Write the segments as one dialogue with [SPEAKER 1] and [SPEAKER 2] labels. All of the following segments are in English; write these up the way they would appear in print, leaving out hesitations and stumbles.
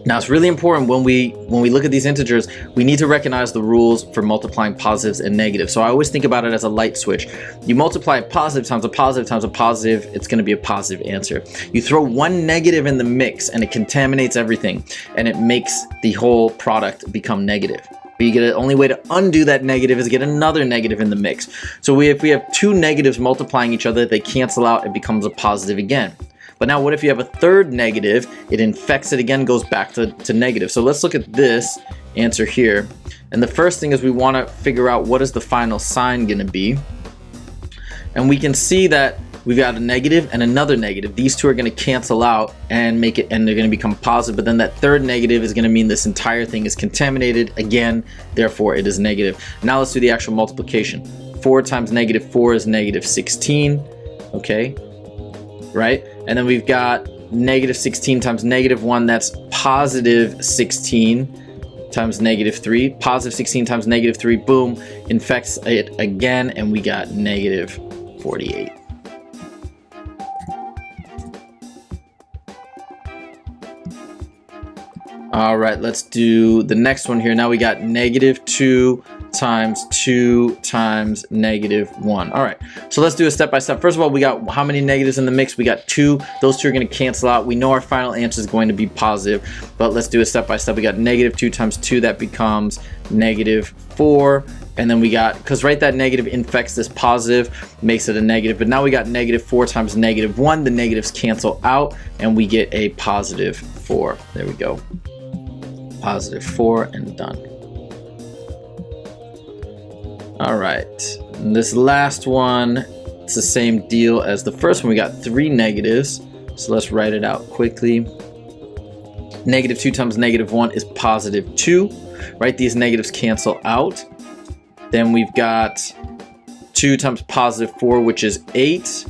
[SPEAKER 1] Now it's really important when we look at these integers, we need to recognize the rules for multiplying positives and negatives. So I always think about it as a light switch. You multiply a positive times a positive times a positive, it's going to be a positive answer. You throw one negative in the mix and it contaminates everything, and it makes the whole product become negative. But you get the only way to undo that negative is get another negative in the mix. So if we have two negatives multiplying each other, they cancel out, it becomes a positive again. But now what if you have a third negative? It infects it again, goes back to negative. So let's look at this answer here. And the first thing is we want to figure out what is the final sign going to be. And we can see that we've got a negative and another negative. These two are going to cancel out and make it, and they're going to become positive. But then that third negative is going to mean this entire thing is contaminated again. Therefore, it is negative. Now let's do the actual multiplication. 4 times negative 4 is negative 16. Okay, right? And then we've got negative 16 times negative 1. That's positive 16 times negative 3. Positive 16 times negative 3. Boom, infects it again, and we got negative 48. All right, let's do the next one here. Now we got negative 2 times 2 times negative 1. All right, so let's do a step by step. First of all, we got how many negatives in the mix? We got 2. Those two are going to cancel out. We know our final answer is going to be positive, but let's do it step by step. We got negative 2 times 2. That becomes negative 4. And then we got, because right, that negative infects this positive, makes it a negative. But now we got negative 4 times negative 1. The negatives cancel out, and we get a positive 4. There we go. Positive 4 and done. All right, and this last one, it's the same deal as the first one. We got 3 negatives, so let's write it out quickly. Negative 2 times negative 1 is positive 2, right? These negatives cancel out. Then we've got 2 times positive 4, which is 8.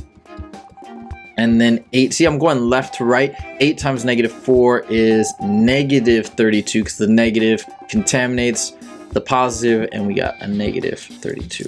[SPEAKER 1] And then 8, see, I'm going left to right. 8 times negative 4 is negative 32, because the negative contaminates the positive, and we got a negative 32.